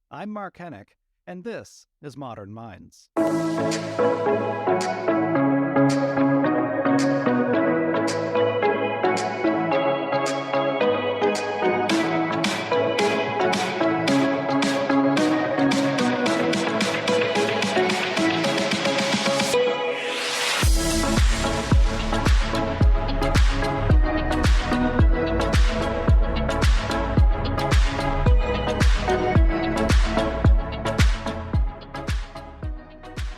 I'm Mark Henick, and this is Modern Minds.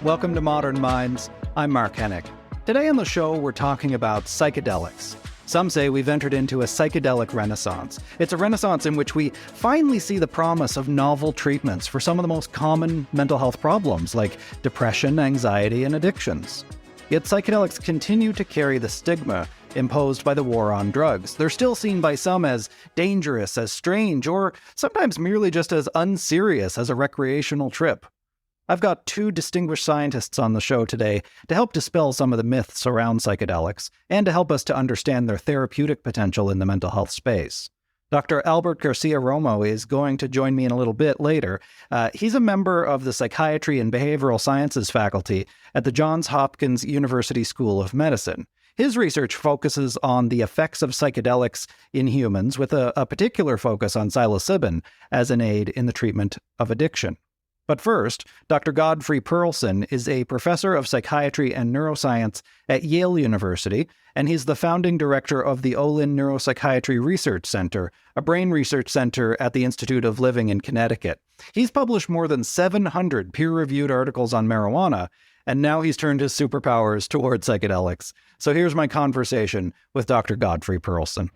Welcome to Modern Minds. I'm Mark Henick. Today on the show, we're talking about psychedelics. Some say we've entered into a psychedelic renaissance. It's a renaissance in which we finally see the promise of novel treatments for some of the most common mental health problems like depression, anxiety, and addictions. Yet psychedelics continue to carry the stigma imposed by the war on drugs. They're still seen by some as dangerous, as strange, or sometimes merely just as unserious as a recreational trip. I've got two distinguished scientists on the show today to help dispel some of the myths around psychedelics and to help us to understand their therapeutic potential in the mental health space. Dr. Albert Garcia-Romeu is going to join me in a little bit later. He's a member of the Psychiatry and Behavioral Sciences faculty at the Johns Hopkins University School of Medicine. His research focuses on the effects of psychedelics in humans with a particular focus on psilocybin as an aid in the treatment of addiction. But first, Dr. Godfrey Pearlson is a professor of psychiatry and neuroscience at Yale University, and he's the founding director of the Olin Neuropsychiatry Research Center, a brain research center at the Institute of Living in Connecticut. He's published more than 700 peer-reviewed articles on marijuana, and now he's turned his superpowers toward psychedelics. So here's my conversation with Dr. Godfrey Pearlson.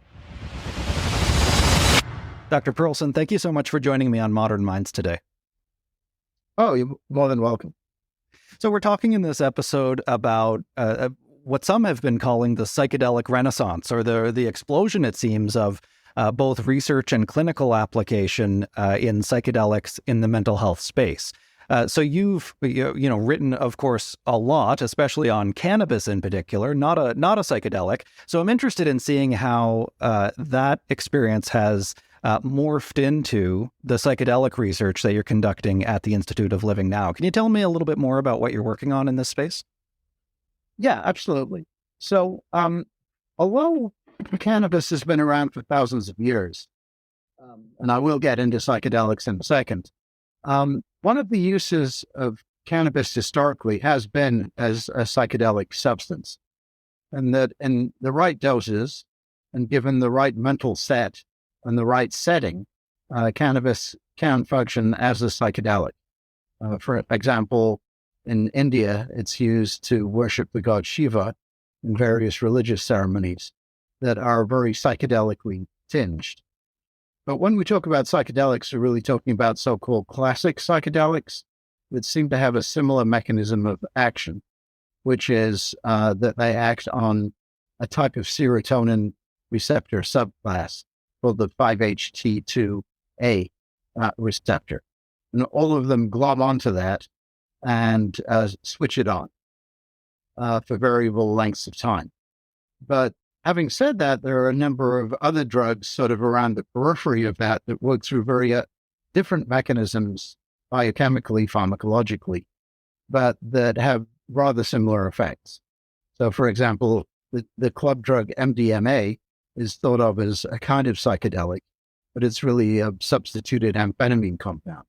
Dr. Pearlson, thank you so much for joining me on Modern Minds today. Oh, you're more than welcome. So we're talking in this episode about what some have been calling the psychedelic renaissance, or the explosion, it seems, of both research and clinical application in psychedelics in the mental health space. So you've written, of course, a lot, especially on cannabis in particular, not a psychedelic. So I'm interested in seeing how that experience has morphed into the psychedelic research that you're conducting at the Institute of Living now. Can you tell me a little bit more about what you're working on in this space? Yeah, absolutely. So, although cannabis has been around for thousands of years, and I will get into psychedelics in a second, one of the uses of cannabis historically has been as a psychedelic substance, and that in the right doses and given the right mental set and the right setting, cannabis can function as a psychedelic. For example, in India, it's used to worship the god Shiva in various religious ceremonies that are very psychedelically tinged. But when we talk about psychedelics, we're really talking about so-called classic psychedelics that seem to have a similar mechanism of action, which is that they act on a type of serotonin receptor subclass called the 5-HT2A receptor. And all of them glob onto that and switch it on for variable lengths of time. But having said that, there are a number of other drugs sort of around the periphery of that work through very different mechanisms, biochemically, pharmacologically, but that have rather similar effects. So, for example, the club drug MDMA is thought of as a kind of psychedelic, but it's really a substituted amphetamine compound.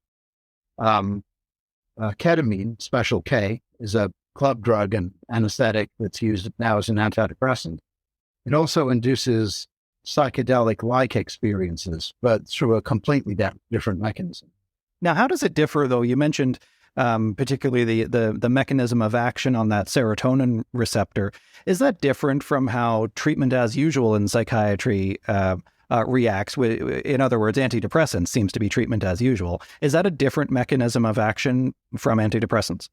Ketamine, special K, is a club drug and anesthetic that's used now as an antidepressant. It also induces psychedelic-like experiences, but through a completely different mechanism. Now, how does it differ, though? You mentioned particularly the mechanism of action on that serotonin receptor. Is that different from how treatment as usual in psychiatry reacts? In other words, antidepressants seems to be treatment as usual. Is that a different mechanism of action from antidepressants?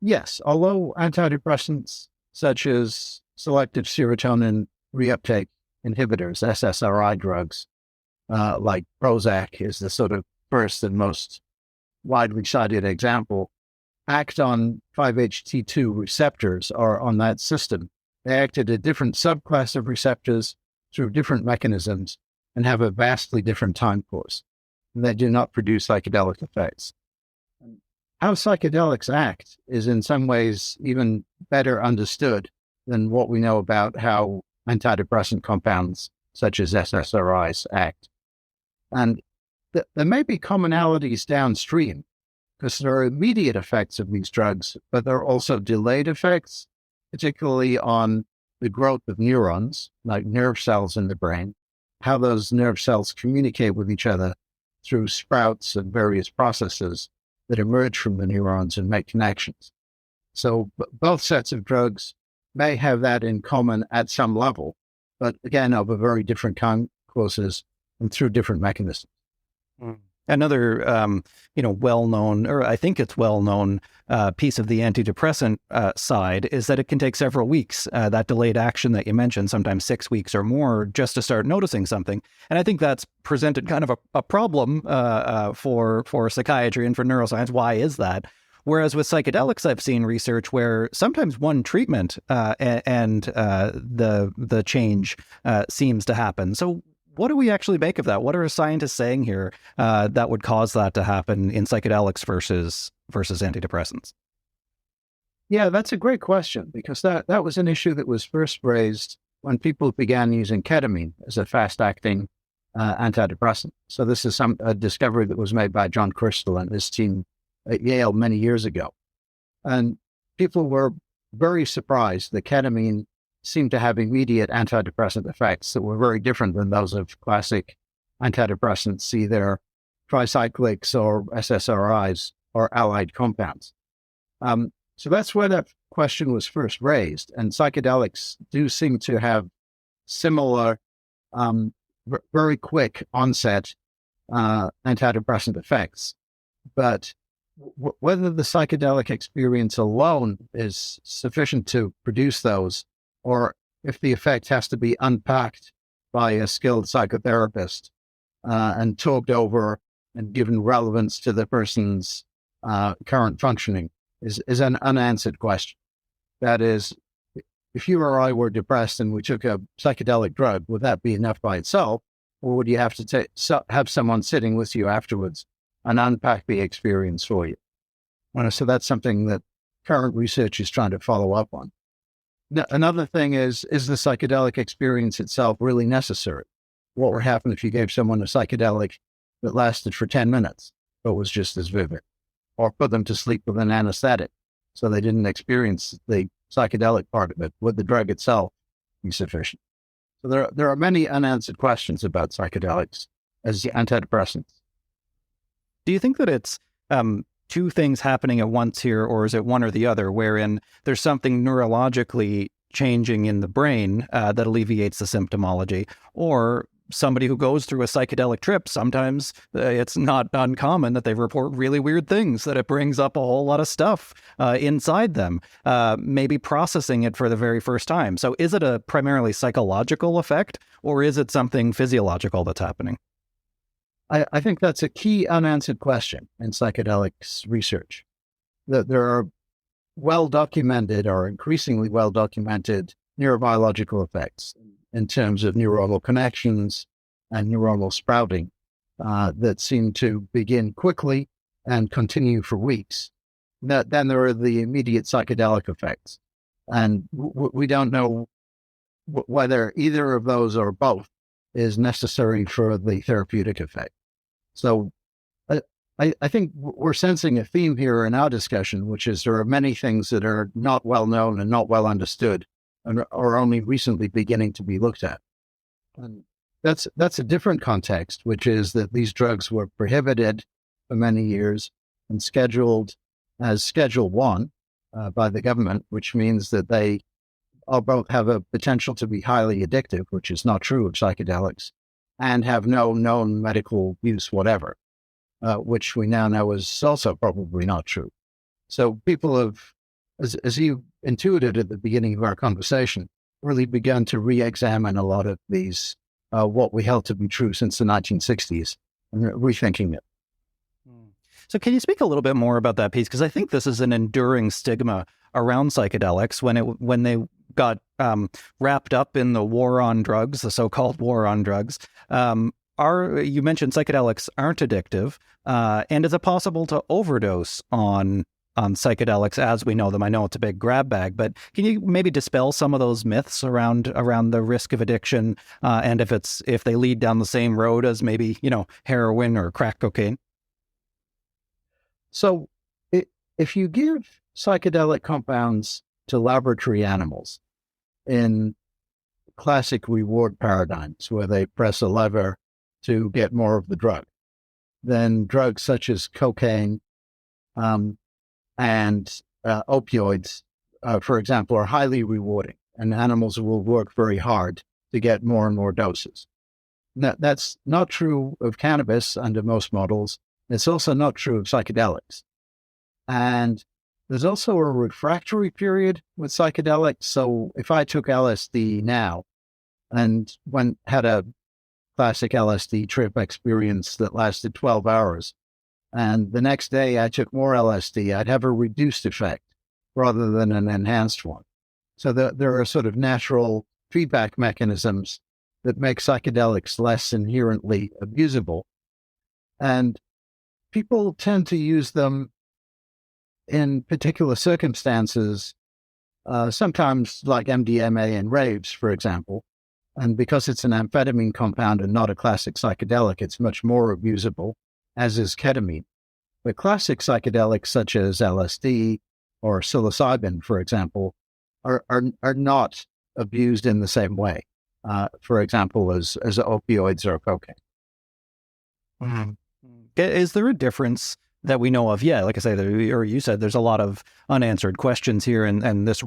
Yes, although antidepressants such as selective serotonin reuptake inhibitors, SSRI drugs, like Prozac is the sort of first and most widely cited example, act on 5-HT2 receptors or on that system. They act at a different subclass of receptors through different mechanisms and have a vastly different time course. They do not produce psychedelic effects. How psychedelics act is in some ways even better understood than what we know about how antidepressant compounds such as SSRIs act. And there may be commonalities downstream because there are immediate effects of these drugs, but there are also delayed effects, particularly on the growth of neurons, like nerve cells in the brain, how those nerve cells communicate with each other through sprouts and various processes that emerge from the neurons and make connections. So both sets of drugs may have that in common at some level, but again, of a very different causes and through different mechanisms. Another, well-known, or I think it's well-known piece of the antidepressant side is that it can take several weeks, that delayed action that you mentioned, sometimes 6 weeks or more, just to start noticing something. And I think that's presented kind of a problem for psychiatry and for neuroscience. Why is that? Whereas with psychedelics, I've seen research where sometimes one treatment and the change seems to happen. So what do we actually make of that? What are scientists saying here that would cause that to happen in psychedelics versus antidepressants? Yeah, that's a great question, because that was an issue that was first raised when people began using ketamine as a fast-acting antidepressant. So this is a discovery that was made by John Crystal and his team at Yale many years ago. And people were very surprised that ketamine seemed to have immediate antidepressant effects that were very different than those of classic antidepressants, either tricyclics or SSRIs or allied compounds. So that's where that question was first raised. And psychedelics do seem to have similar, very quick onset antidepressant effects. But whether the psychedelic experience alone is sufficient to produce those, or if the effect has to be unpacked by a skilled psychotherapist and talked over and given relevance to the person's current functioning, is an unanswered question. That is, if you or I were depressed and we took a psychedelic drug, would that be enough by itself? Or would you have to have someone sitting with you afterwards and unpack the experience for you? So that's something that current research is trying to follow up on. Another thing is the psychedelic experience itself really necessary? What would happen if you gave someone a psychedelic that lasted for 10 minutes, but was just as vivid? Or put them to sleep with an anesthetic so they didn't experience the psychedelic part of it? Would the drug itself be sufficient? So there are many unanswered questions about psychedelics as antidepressants. Do you think that it's two things happening at once here, or is it one or the other, wherein there's something neurologically changing in the brain that alleviates the symptomology? Or somebody who goes through a psychedelic trip, sometimes it's not uncommon that they report really weird things, that it brings up a whole lot of stuff inside them, maybe processing it for the very first time. So is it a primarily psychological effect, or is it something physiological that's happening? I think that's a key unanswered question in psychedelics research. That there are well-documented or increasingly well-documented neurobiological effects in terms of neuronal connections and neuronal sprouting that seem to begin quickly and continue for weeks. Then there are the immediate psychedelic effects. And we don't know whether either of those or both is necessary for the therapeutic effect. So I think we're sensing a theme here in our discussion, which is there are many things that are not well known and not well understood and are only recently beginning to be looked at. And that's a different context, which is that these drugs were prohibited for many years and scheduled as Schedule 1 by the government, which means that they both have a potential to be highly addictive, which is not true of psychedelics, and have no known medical use whatever, which we now know is also probably not true. So people have, as you intuited at the beginning of our conversation, really begun to re-examine a lot of these, what we held to be true since the 1960s, and rethinking it. So can you speak a little bit more about that piece? Because I think this is an enduring stigma around psychedelics when they got wrapped up in the war on drugs, the so-called war on drugs. you mentioned psychedelics aren't addictive, and is it possible to overdose on psychedelics as we know them? I know it's a big grab bag, but can you maybe dispel some of those myths around the risk of addiction, and if they lead down the same road as maybe heroin or crack cocaine? So if you give psychedelic compounds to laboratory animals in classic reward paradigms where they press a lever to get more of the drug, then drugs such as cocaine and opioids, for example, are highly rewarding, and animals will work very hard to get more and more doses. That's not true of cannabis under most models. It's also not true of psychedelics. And there's also a refractory period with psychedelics. So if I took LSD now and had a classic LSD trip experience that lasted 12 hours, and the next day I took more LSD, I'd have a reduced effect rather than an enhanced one. So there are sort of natural feedback mechanisms that make psychedelics less inherently abusable. And people tend to use them in particular circumstances, sometimes like MDMA and raves, for example. And because it's an amphetamine compound and not a classic psychedelic, it's much more abusable, as is ketamine. But classic psychedelics such as LSD or psilocybin, for example, are not abused in the same way, for example, as opioids or cocaine. Mm. Is there a difference that we know of? Yeah, like I say, or you said, there's a lot of unanswered questions here, and this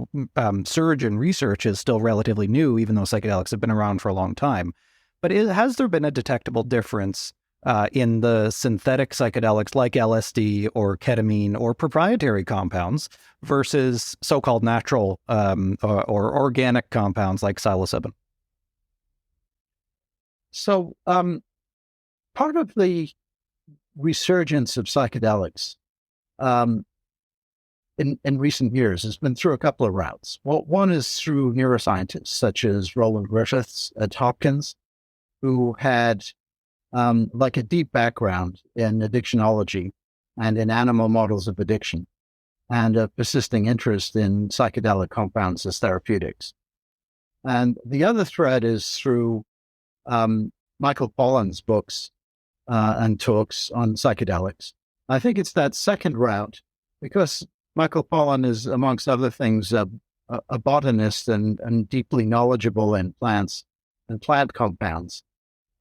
surge in research is still relatively new, even though psychedelics have been around for a long time. But has there been a detectable difference in the synthetic psychedelics like LSD or ketamine or proprietary compounds versus so-called natural or organic compounds like psilocybin? So part of the resurgence of psychedelics in recent years has been through a couple of routes. Well, one is through neuroscientists such as Roland Griffiths at Hopkins, who had like a deep background in addictionology and in animal models of addiction, and a persisting interest in psychedelic compounds as therapeutics. And the other thread is through Michael Pollan's books and talks on psychedelics. I think it's that second route because Michael Pollan is, amongst other things, a botanist and deeply knowledgeable in plants and plant compounds.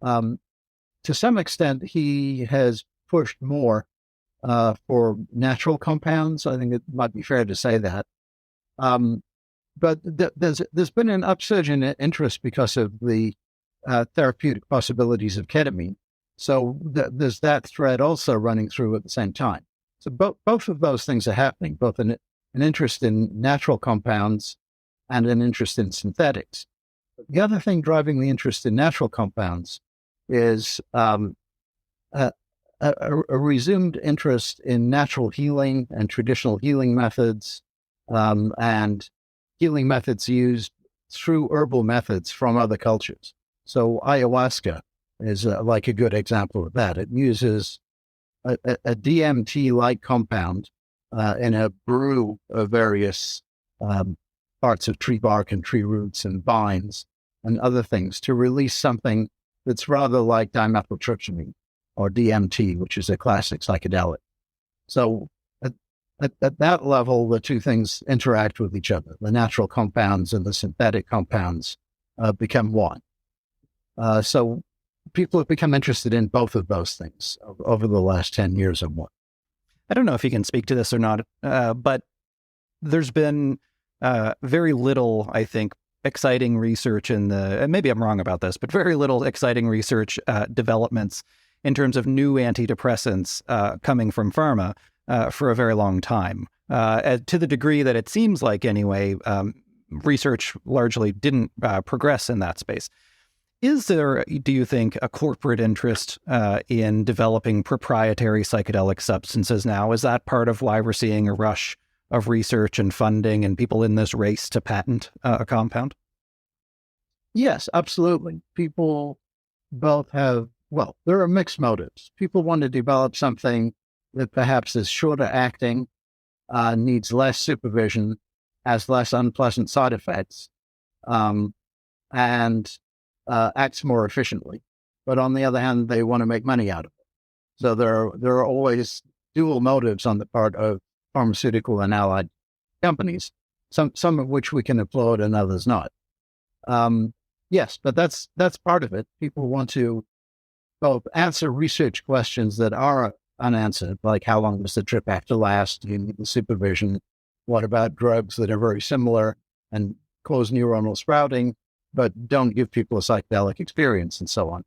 To some extent, he has pushed more for natural compounds. I think it might be fair to say that. But there's been an upsurge in interest because of the therapeutic possibilities of ketamine. So there's that thread also running through at the same time. So both of those things are happening, both an interest in natural compounds and an interest in synthetics. The other thing driving the interest in natural compounds is a resumed interest in natural healing and traditional healing methods, and healing methods used through herbal methods from other cultures. So ayahuasca is like a good example of that. It uses a DMT-like compound in a brew of various parts of tree bark and tree roots and vines and other things to release something that's rather like dimethyltryptamine or DMT, which is a classic psychedelic. So at that level, the two things interact with each other. The natural compounds and the synthetic compounds become one. So people have become interested in both of those things over the last 10 years or more. I don't know if you can speak to this or not, but there's been very little, I think, exciting research and maybe I'm wrong about this, but very little exciting research developments in terms of new antidepressants coming from pharma for a very long time. To the degree that it seems like, anyway, research largely didn't progress in that space. Is there, do you think, a corporate interest in developing proprietary psychedelic substances now? Is that part of why we're seeing a rush of research and funding and people in this race to patent a compound? Yes, absolutely. People both have well, there are mixed motives. People want to develop something that perhaps is shorter acting, needs less supervision, has less unpleasant side effects, and acts more efficiently. But on the other hand, they want to make money out of it. So there are always dual motives on the part of pharmaceutical and allied companies, some of which we can applaud and others not. Yes, but that's part of it. People want to both answer research questions that are unanswered, like how long does the trip have to last? Do you need the supervision? What about drugs that are very similar and cause neuronal sprouting, but don't give people a psychedelic experience and so on?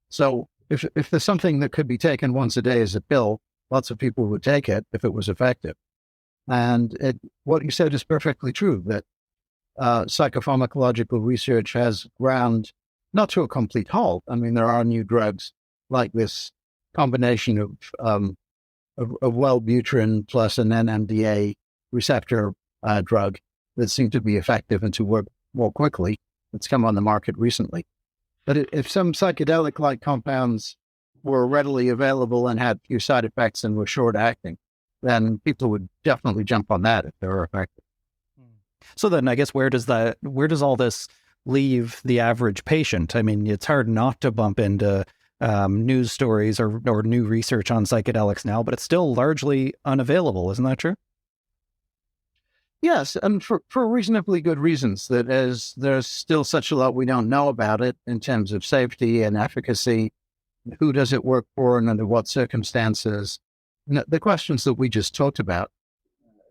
So if there's something that could be taken once a day as a pill, lots of people would take it if it was effective. And what you said is perfectly true, that psychopharmacological research has ground not to a complete halt. I mean, there are new drugs like this combination of Wellbutrin plus an NMDA receptor drug that seem to be effective and to work more quickly. It's come on the market recently. But if some psychedelic-like compounds were readily available and had few side effects and were short-acting, then people would definitely jump on that if they were effective. So then I guess where does all this leave the average patient? I mean, it's hard not to bump into news stories or new research on psychedelics now, but it's still largely unavailable. Isn't that true? Yes, and for reasonably good reasons. That is, there's still such a lot we don't know about it in terms of safety and efficacy. Who does it work for and under what circumstances? The questions that we just talked about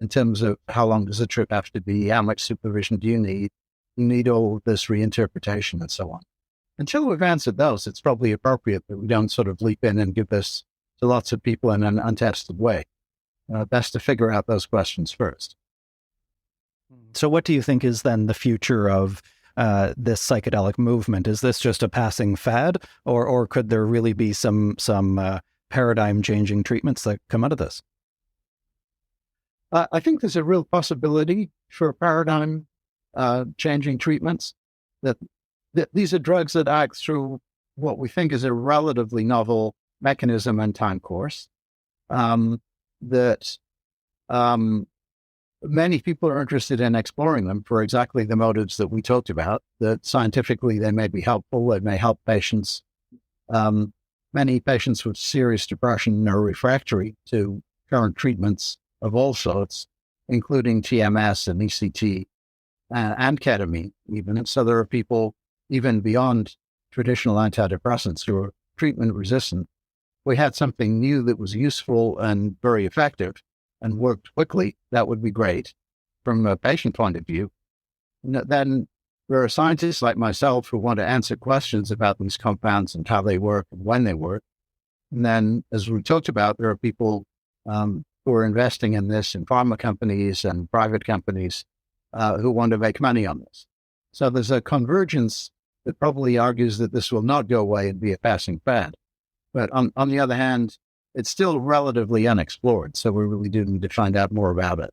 in terms of how long does a trip have to be, how much supervision do you need? You need all of this reinterpretation and so on. Until we've answered those, it's probably appropriate that we don't sort of leap in and give this to lots of people in an untested way. Best to figure out those questions first. So what do you think is then the future of this psychedelic movement? Is this just a passing fad, or could there really be some paradigm-changing treatments that come out of this? I think there's a real possibility for paradigm-changing treatments. That these are drugs that act through what we think is a relatively novel mechanism and time course. Many people are interested in exploring them for exactly the motives that we talked about, that scientifically they may be helpful, they may help patients. Many patients with serious depression are refractory to current treatments of all sorts, including TMS and ECT and ketamine even. And so there are people even beyond traditional antidepressants who are treatment resistant. We had something new that was useful and very effective and worked quickly, that would be great from a patient point of view. Then there are scientists like myself who want to answer questions about these compounds and how they work and when they work. And then, as we talked about, there are people who are investing in this in pharma companies and private companies who want to make money on this. So there's a convergence that probably argues that this will not go away and be a passing fad. But on the other hand, it's still relatively unexplored, so we really do need to find out more about it.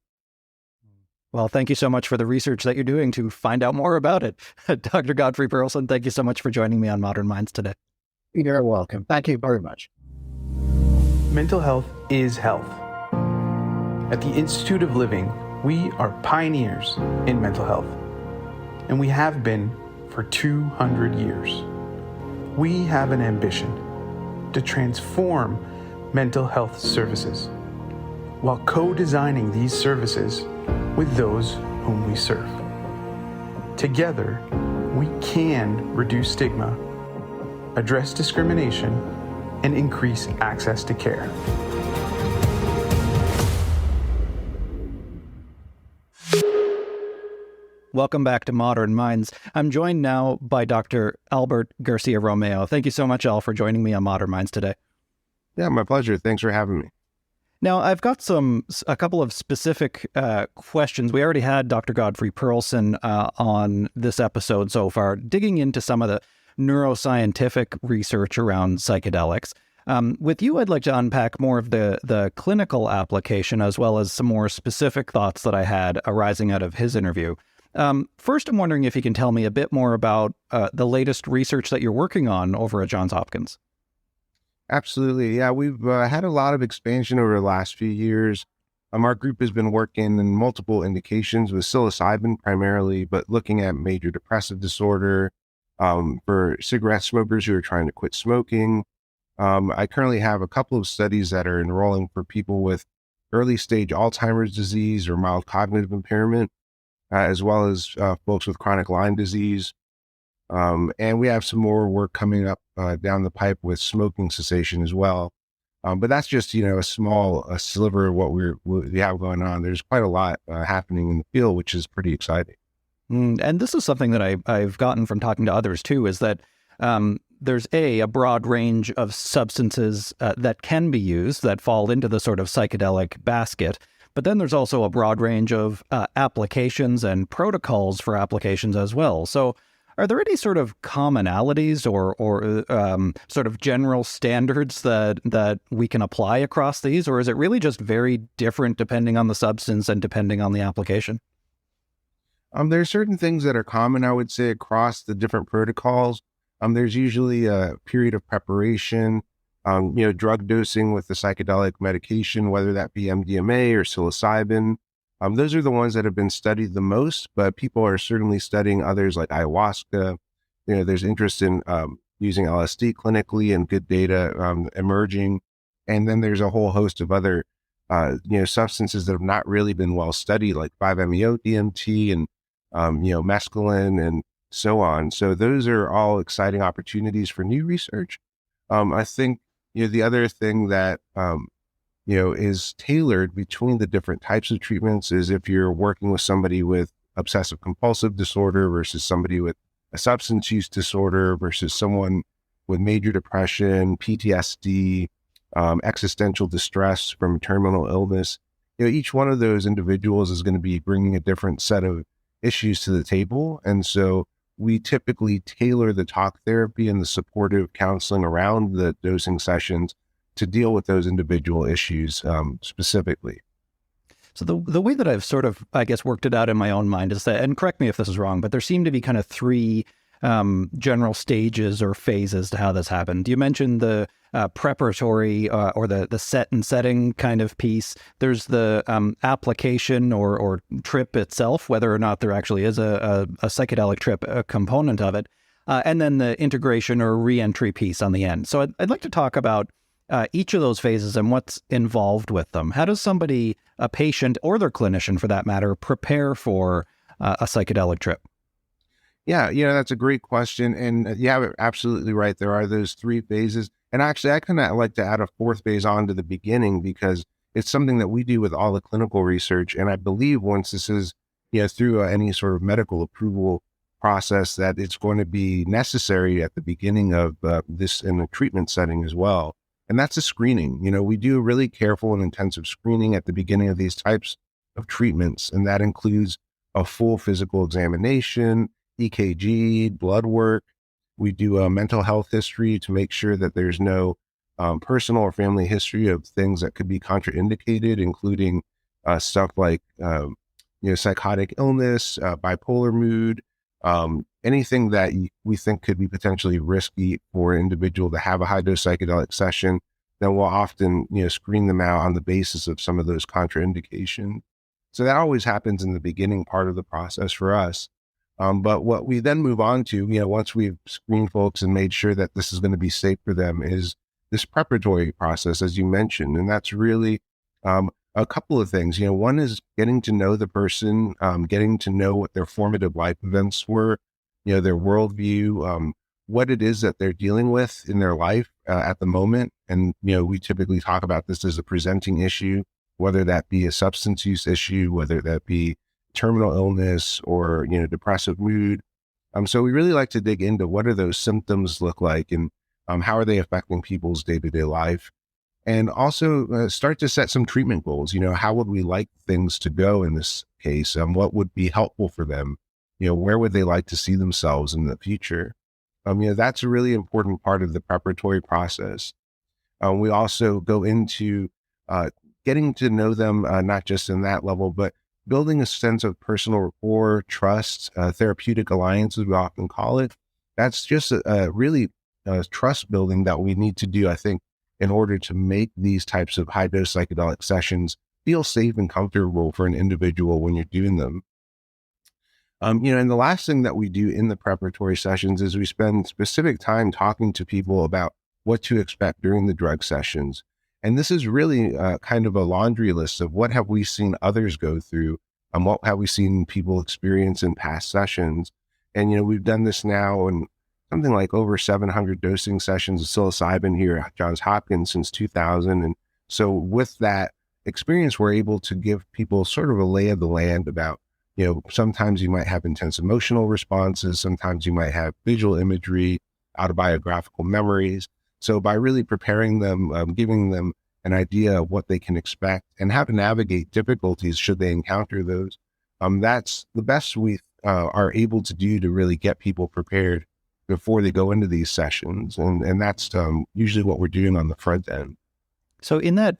Well, thank you so much for the research that you're doing to find out more about it. Dr. Godfrey Pearlson, thank you so much for joining me on Modern Minds today. You're welcome. Thank you very much. Mental health is health. At the Institute of Living, we are pioneers in mental health, and we have been for 200 years. We have an ambition to transform mental health services while co-designing these services with those whom we serve. Together, we can reduce stigma, address discrimination, and increase access to care. Welcome back to Modern Minds. I'm joined now by Dr. Albert Garcia-Romeu. Thank you so much, Al, for joining me on Modern Minds today. Yeah, my pleasure. Thanks for having me. Now, I've got a couple of specific questions. We already had Dr. Godfrey Pearlson on this episode so far, digging into some of the neuroscientific research around psychedelics. With you, I'd like to unpack more of the clinical application, as well as some more specific thoughts that I had arising out of his interview. First, I'm wondering if you can tell me a bit more about the latest research that you're working on over at Johns Hopkins. Absolutely. Yeah, we've had a lot of expansion over the last few years. Our group has been working in multiple indications with psilocybin primarily, but looking at major depressive disorder, for cigarette smokers who are trying to quit smoking. I currently have a couple of studies that are enrolling for people with early stage Alzheimer's disease or mild cognitive impairment, as well as folks with chronic Lyme disease. And we have some more work coming up down the pipe with smoking cessation as well. But that's just, a sliver of what we have going on. There's quite a lot happening in the field, which is pretty exciting. And this is something that I've gotten from talking to others too, is that there's a broad range of substances that can be used that fall into the sort of psychedelic basket. But then there's also a broad range of applications and protocols for applications as well. So are there any sort of commonalities or sort of general standards that we can apply across these? Or is it really just very different depending on the substance and depending on the application? There are certain things that are common, I would say, across the different protocols. There's usually a period of preparation, drug dosing with the psychedelic medication, whether that be MDMA or psilocybin. Those are the ones that have been studied the most, but people are certainly studying others like ayahuasca. There's interest in using LSD clinically and good data emerging. And then there's a whole host of other, substances that have not really been well studied, like 5-MeO DMT and, mescaline and so on. So those are all exciting opportunities for new research. I think, the other thing that, is tailored between the different types of treatments is if you're working with somebody with obsessive compulsive disorder versus somebody with a substance use disorder versus someone with major depression, PTSD, existential distress from terminal illness. Each one of those individuals is going to be bringing a different set of issues to the table. And so we typically tailor the talk therapy and the supportive counseling around the dosing sessions to deal with those individual issues specifically. So the way that I've sort of, I guess, worked it out in my own mind is that, and correct me if this is wrong, but there seem to be kind of three general stages or phases to how this happened. You mentioned the preparatory or the set and setting kind of piece. There's the application or trip itself, whether or not there actually is a psychedelic trip, a component of it, and then the integration or reentry piece on the end. So I'd like to talk about each of those phases and what's involved with them. How does somebody, a patient or their clinician for that matter, prepare for a psychedelic trip? Yeah, that's a great question. And you have it absolutely right. There are those three phases. And actually, I kind of like to add a fourth phase on to the beginning because it's something that we do with all the clinical research. And I believe once this is, through any sort of medical approval process, that it's going to be necessary at the beginning of this in a treatment setting as well. And that's a screening. We do a really careful and intensive screening at the beginning of these types of treatments. And that includes a full physical examination, EKG, blood work. We do a mental health history to make sure that there's no personal or family history of things that could be contraindicated, including stuff like, psychotic illness, bipolar mood, anything that we think could be potentially risky for an individual to have a high dose psychedelic session. Then we'll often, screen them out on the basis of some of those contraindications. So that always happens in the beginning part of the process for us. But what we then move on to, once we've screened folks and made sure that this is going to be safe for them, is this preparatory process, as you mentioned. And that's really a couple of things. One is getting to know the person, getting to know what their formative life events were, their worldview, what it is that they're dealing with in their life at the moment. And, we typically talk about this as a presenting issue, whether that be a substance use issue, whether that be terminal illness or, depressive mood. So we really like to dig into what do those symptoms look like and how are they affecting people's day-to-day life? And also start to set some treatment goals. How would we like things to go in this case? What would be helpful for them? Where would they like to see themselves in the future? That's a really important part of the preparatory process. We also go into getting to know them, not just in that level, but building a sense of personal rapport, trust, therapeutic alliances, we often call it. That's just a really trust building that we need to do, I think, in order to make these types of high dose psychedelic sessions feel safe and comfortable for an individual when you're doing them. And the last thing that we do in the preparatory sessions is we spend specific time talking to people about what to expect during the drug sessions. And this is really kind of a laundry list of what have we seen others go through, what have we seen people experience in past sessions. And, we've done this now in something like over 700 dosing sessions of psilocybin here at Johns Hopkins since 2000. And so with that experience, we're able to give people sort of a lay of the land about, sometimes you might have intense emotional responses, sometimes you might have visual imagery, autobiographical memories. So by really preparing them, giving them an idea of what they can expect and how to navigate difficulties should they encounter those, that's the best we are able to do to really get people prepared before they go into these sessions. And that's usually what we're doing on the front end. So in that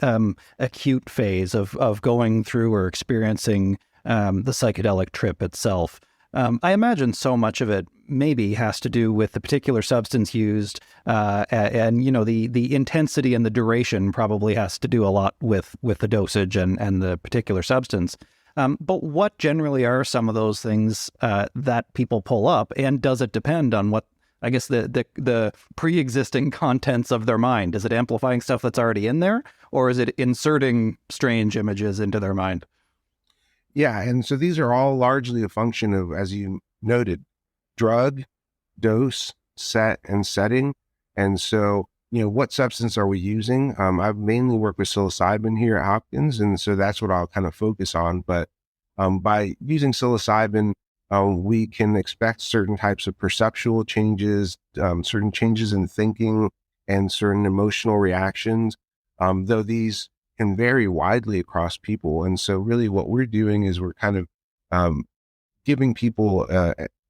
acute phase of going through or experiencing the psychedelic trip itself, I imagine so much of it maybe has to do with the particular substance used, and the intensity and the duration probably has to do a lot with the dosage and the particular substance. But what generally are some of those things that people pull up, and does it depend on what, I guess, the pre-existing contents of their mind? Is it amplifying stuff that's already in there, or is it inserting strange images into their mind? Yeah, and so these are all largely a function of, as you noted, drug, dose, set, and setting. And so, what substance are we using? I've mainly worked with psilocybin here at Hopkins, and so that's what I'll kind of focus on. But by using psilocybin, we can expect certain types of perceptual changes, certain changes in thinking, and certain emotional reactions, though these can vary widely across people. And so really what we're doing is we're kind of giving people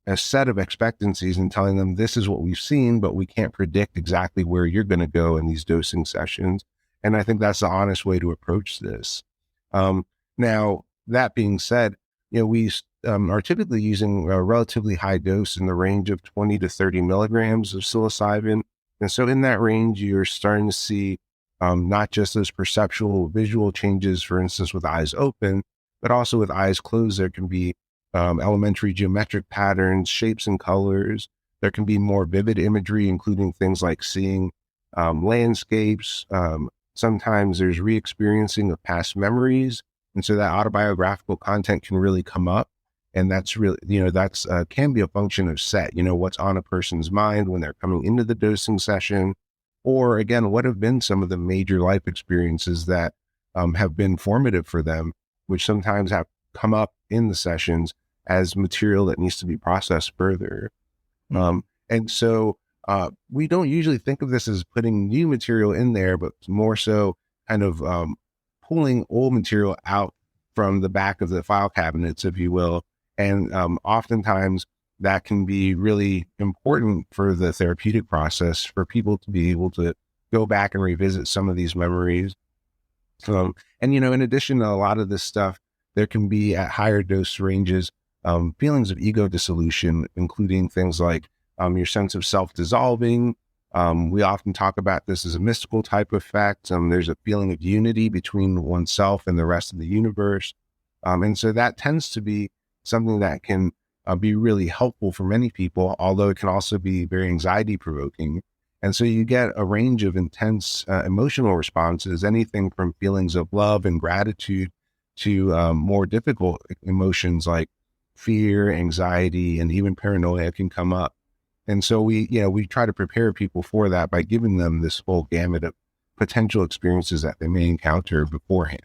a set of expectancies and telling them this is what we've seen, but we can't predict exactly where you're going to go in these dosing sessions. And I think that's the honest way to approach this. Now, that being said, we are typically using a relatively high dose in the range of 20 to 30 milligrams of psilocybin. And so in that range, you're starting to see not just those perceptual visual changes, for instance, with eyes open, but also with eyes closed. There can be elementary geometric patterns, shapes and colors. There can be more vivid imagery, including things like seeing landscapes. Sometimes there's re-experiencing of past memories. And so that autobiographical content can really come up. And that's really, that's can be a function of set, what's on a person's mind when they're coming into the dosing session. Or again, what have been some of the major life experiences that have been formative for them, which sometimes have come up in the sessions as material that needs to be processed further. And so we don't usually think of this as putting new material in there, but more so kind of pulling old material out from the back of the file cabinets, if you will. And oftentimes that can be really important for the therapeutic process for people to be able to go back and revisit some of these memories. And, in addition to a lot of this stuff, there can be at higher dose ranges, feelings of ego dissolution, including things like your sense of self-dissolving. We often talk about this as a mystical type effect. There's a feeling of unity between oneself and the rest of the universe. And so that tends to be something that can be really helpful for many people, although it can also be very anxiety provoking. And so you get a range of intense emotional responses, anything from feelings of love and gratitude to more difficult emotions like fear, anxiety, and even paranoia can come up. And so we try to prepare people for that by giving them this full gamut of potential experiences that they may encounter beforehand.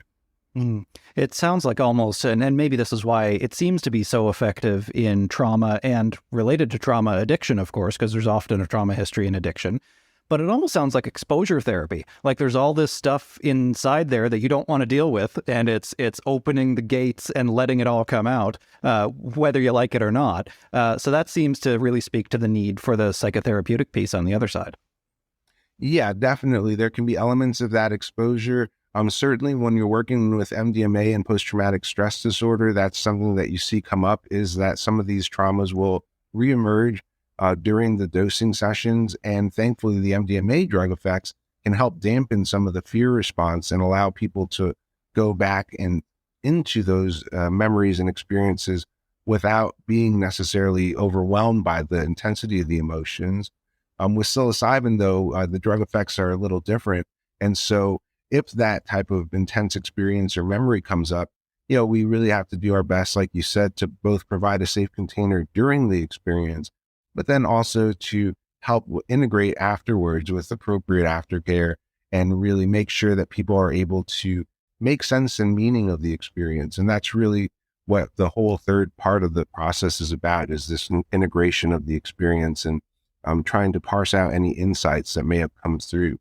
It sounds like almost, and maybe this is why it seems to be so effective in trauma and related to trauma addiction, of course, because there's often a trauma history in addiction. But it almost sounds like exposure therapy. Like there's all this stuff inside there that you don't want to deal with, and it's opening the gates and letting it all come out, whether you like it or not. So that seems to really speak to the need for the psychotherapeutic piece on the other side. Yeah, definitely. There can be elements of that exposure. Certainly when you're working with MDMA and post-traumatic stress disorder, that's something that you see come up, is that some of these traumas will reemerge during the dosing sessions. And thankfully, the MDMA drug effects can help dampen some of the fear response and allow people to go back and into those memories and experiences without being necessarily overwhelmed by the intensity of the emotions. With psilocybin, though, the drug effects are a little different. And so if that type of intense experience or memory comes up, we really have to do our best, like you said, to both provide a safe container during the experience, but then also to help integrate afterwards with appropriate aftercare and really make sure that people are able to make sense and meaning of the experience. And that's really what the whole third part of the process is about, is this integration of the experience and trying to parse out any insights that may have come through.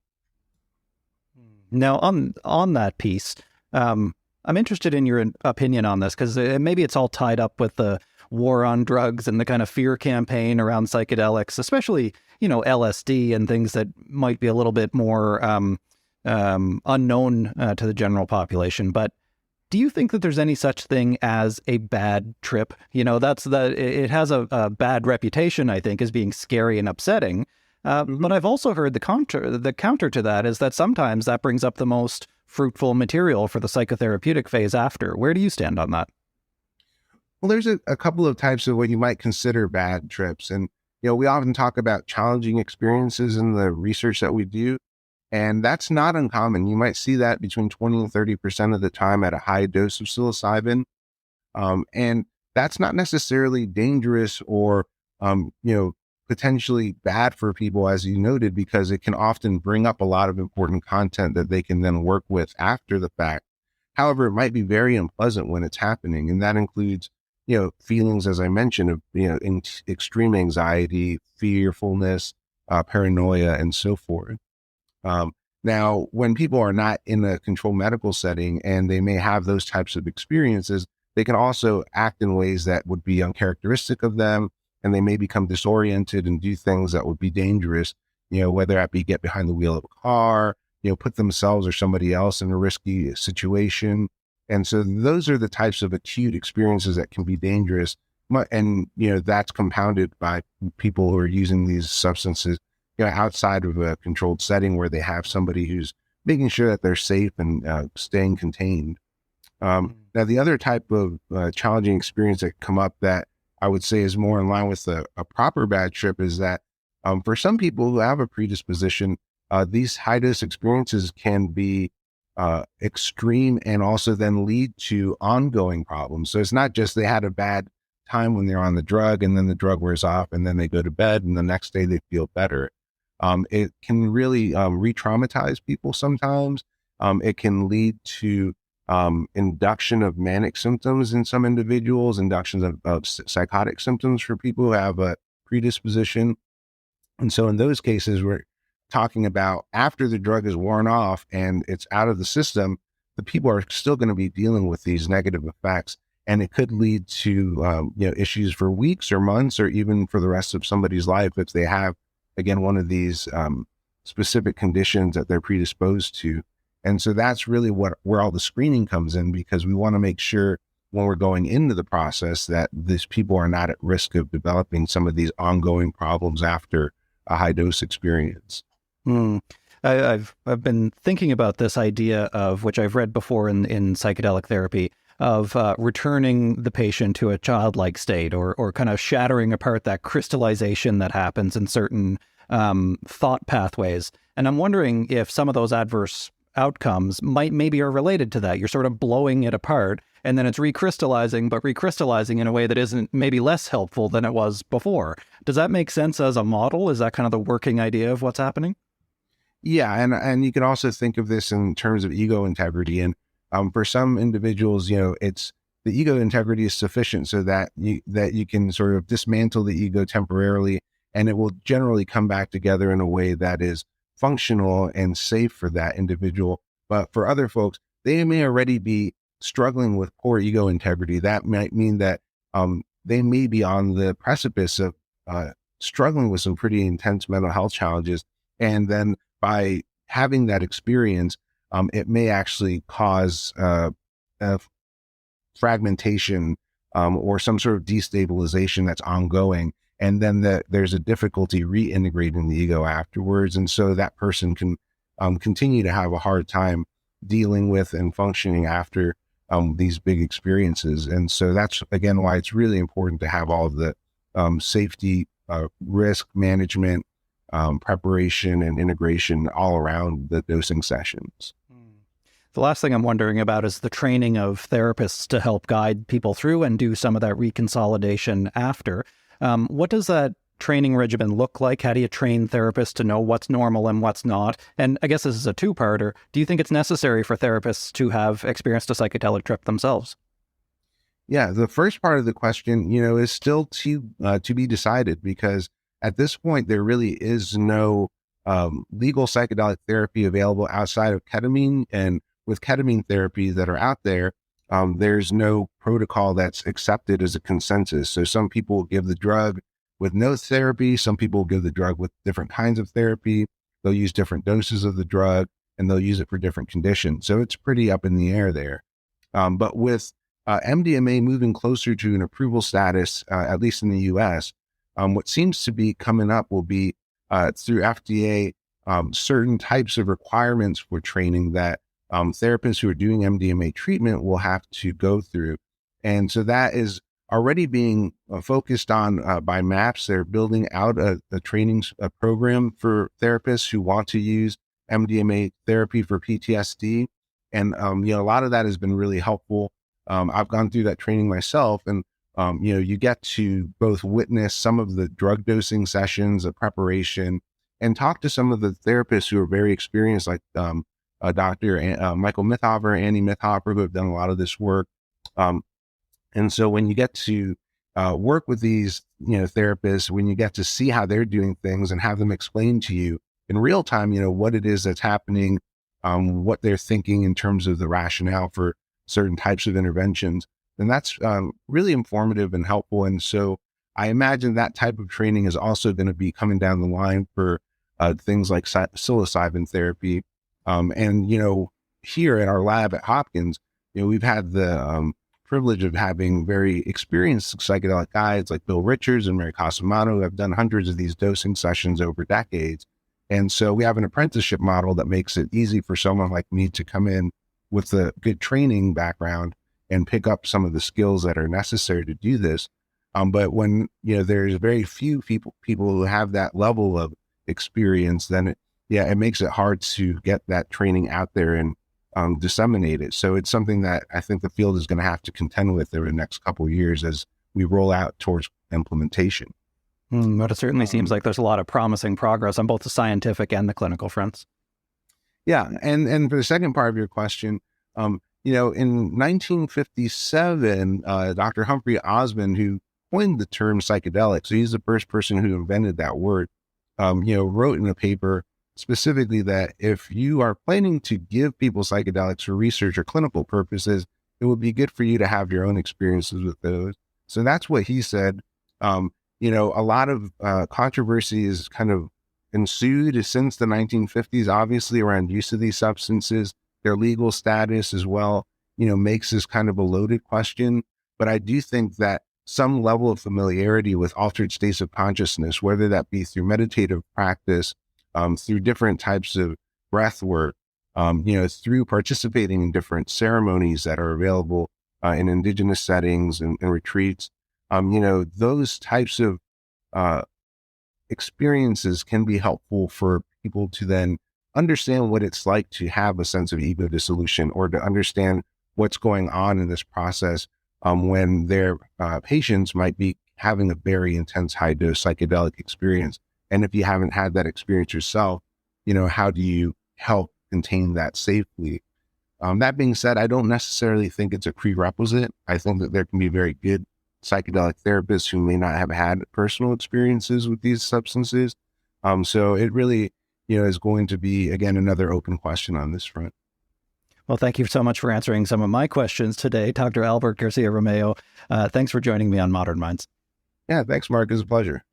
Now, on that piece, I'm interested in your opinion on this, because maybe it's all tied up with the war on drugs and the kind of fear campaign around psychedelics, especially, LSD and things that might be a little bit more unknown to the general population. But do you think that there's any such thing as a bad trip? It has a bad reputation, I think, as being scary and upsetting. But I've also heard the counter to that is that sometimes that brings up the most fruitful material for the psychotherapeutic phase after. Where do you stand on that? Well, there's a couple of types of what you might consider bad trips. And, we often talk about challenging experiences in the research that we do. And that's not uncommon. You might see that between 20 and 30% of the time at a high dose of psilocybin. And that's not necessarily dangerous or, potentially bad for people, as you noted, because it can often bring up a lot of important content that they can then work with after the fact. However, it might be very unpleasant when it's happening. And that includes, feelings, as I mentioned, of, extreme anxiety, fearfulness, paranoia, and so forth. Now, when people are not in a controlled medical setting and they may have those types of experiences, they can also act in ways that would be uncharacteristic of them, and they may become disoriented and do things that would be dangerous, whether that be get behind the wheel of a car, put themselves or somebody else in a risky situation. And so those are the types of acute experiences that can be dangerous. And, that's compounded by people who are using these substances outside of a controlled setting where they have somebody who's making sure that they're safe and staying contained. Now, the other type of challenging experience that come up that I would say is more in line with a proper bad trip is that for some people who have a predisposition, these high dose experiences can be extreme and also then lead to ongoing problems. So it's not just they had a bad time when they're on the drug and then the drug wears off and then they go to bed and the next day they feel better. It can really re-traumatize people sometimes. It can lead to induction of manic symptoms in some individuals, inductions of psychotic symptoms for people who have a predisposition. And so in those cases, we're talking about after the drug is worn off and it's out of the system, the people are still going to be dealing with these negative effects. And it could lead to issues for weeks or months or even for the rest of somebody's life if they have, again, one of these specific conditions that they're predisposed to. And so that's really where all the screening comes in, because we want to make sure when we're going into the process that these people are not at risk of developing some of these ongoing problems after a high dose experience. I've been thinking about this idea of, which I've read before in psychedelic therapy, of returning the patient to a childlike state or kind of shattering apart that crystallization that happens in certain thought pathways. And I'm wondering if some of those adverse outcomes maybe are related to that. You're sort of blowing it apart and then it's recrystallizing, but recrystallizing in a way that isn't maybe less helpful than it was before. Does that make sense as a model? Is that kind of the working idea of what's happening? Yeah. And you can also think of this in terms of ego integrity. And for some individuals, it's the ego integrity is sufficient so that you can sort of dismantle the ego temporarily, and it will generally come back together in a way that is functional and safe for that individual. But for other folks, they may already be struggling with poor ego integrity. That might mean that they may be on the precipice of struggling with some pretty intense mental health challenges. And then by having that experience, it may actually cause fragmentation or some sort of destabilization that's ongoing. And then there's a difficulty reintegrating the ego afterwards. And so that person can continue to have a hard time dealing with and functioning after these big experiences. And so that's, again, why it's really important to have all of the safety, risk management, preparation, and integration all around the dosing sessions. The last thing I'm wondering about is the training of therapists to help guide people through and do some of that reconsolidation after. What does that training regimen look like? How do you train therapists to know what's normal and what's not? And I guess this is a two-parter. Do you think it's necessary for therapists to have experienced a psychedelic trip themselves? Yeah, the first part of the question, is still to be decided, because at this point, there really is no legal psychedelic therapy available outside of ketamine. And with ketamine therapies that are out there, there's no protocol that's accepted as a consensus. So some people will give the drug with no therapy. Some people will give the drug with different kinds of therapy. They'll use different doses of the drug, and they'll use it for different conditions. So it's pretty up in the air there. But with MDMA moving closer to an approval status, at least in the US, what seems to be coming up will be through FDA, certain types of requirements for training that therapists who are doing MDMA treatment will have to go through. And so that is already being focused on by MAPS. They're building out a training program for therapists who want to use MDMA therapy for PTSD. And, a lot of that has been really helpful. I've gone through that training myself, and, you get to both witness some of the drug dosing sessions, the preparation, and talk to some of the therapists who are very experienced, like Dr. Michael Mithofer, Annie Mithofer, who have done a lot of this work. And so when you get to work with these, therapists, when you get to see how they're doing things and have them explain to you in real time, what it is that's happening, what they're thinking in terms of the rationale for certain types of interventions, then that's really informative and helpful. And so I imagine that type of training is also going to be coming down the line for things like psilocybin therapy. And, here at our lab at Hopkins, we've had the privilege of having very experienced psychedelic guides like Bill Richards and Mary Casamano, who have done hundreds of these dosing sessions over decades. And so we have an apprenticeship model that makes it easy for someone like me to come in with a good training background and pick up some of the skills that are necessary to do this. But when, there's very few people who have that level of experience, then it makes it hard to get that training out there and disseminate it. So it's something that I think the field is going to have to contend with over the next couple of years as we roll out towards implementation. But it certainly seems like there's a lot of promising progress on both the scientific and the clinical fronts. Yeah. And for the second part of your question, in 1957, Dr. Humphrey Osmond, who coined the term psychedelic, so he's the first person who invented that word, wrote in a paper specifically that if you are planning to give people psychedelics for research or clinical purposes, it would be good for you to have your own experiences with those. So that's what he said. A lot of controversy is kind of ensued since the 1950s, obviously, around use of these substances. Their legal status as well, makes this kind of a loaded question. But I do think that some level of familiarity with altered states of consciousness, whether that be through meditative practice, through different types of breath work, through participating in different ceremonies that are available in indigenous settings and retreats, those types of experiences can be helpful for people to then understand what it's like to have a sense of ego dissolution, or to understand what's going on in this process when their patients might be having a very intense high-dose psychedelic experience. And if you haven't had that experience yourself, how do you help contain that safely? That being said, I don't necessarily think it's a prerequisite. I think that there can be very good psychedelic therapists who may not have had personal experiences with these substances. So it really, is going to be, again, another open question on this front. Well, thank you so much for answering some of my questions today, Dr. Albert Garcia-Romeu. Thanks for joining me on Modern Minds. Yeah, thanks, Mark. It was a pleasure.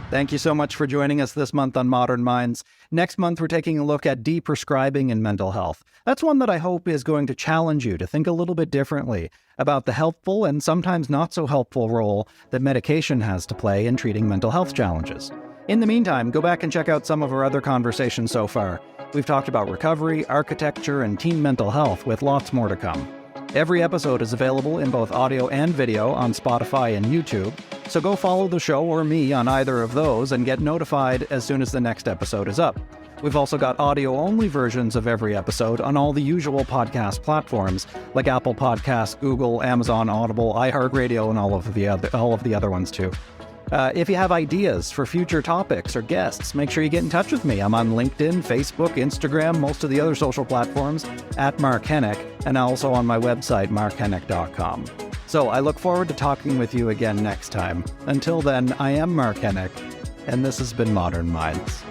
Thank you so much for joining us this month on Modern Minds. Next month, we're taking a look at deprescribing in mental health. That's one that I hope is going to challenge you to think a little bit differently about the helpful and sometimes not so helpful role that medication has to play in treating mental health challenges. In the meantime, go back and check out some of our other conversations so far. We've talked about recovery, architecture, and teen mental health, with lots more to come. Every episode is available in both audio and video on Spotify and YouTube, so go follow the show or me on either of those and get notified as soon as the next episode is up. We've also got audio-only versions of every episode on all the usual podcast platforms, like Apple Podcasts, Google, Amazon, Audible, iHeartRadio, and all of the other ones too. If you have ideas for future topics or guests, make sure you get in touch with me. I'm on LinkedIn, Facebook, Instagram, most of the other social platforms, at Mark Henick, and also on my website, markhenick.com. So I look forward to talking with you again next time. Until then, I am Mark Henick, and this has been Modern Minds.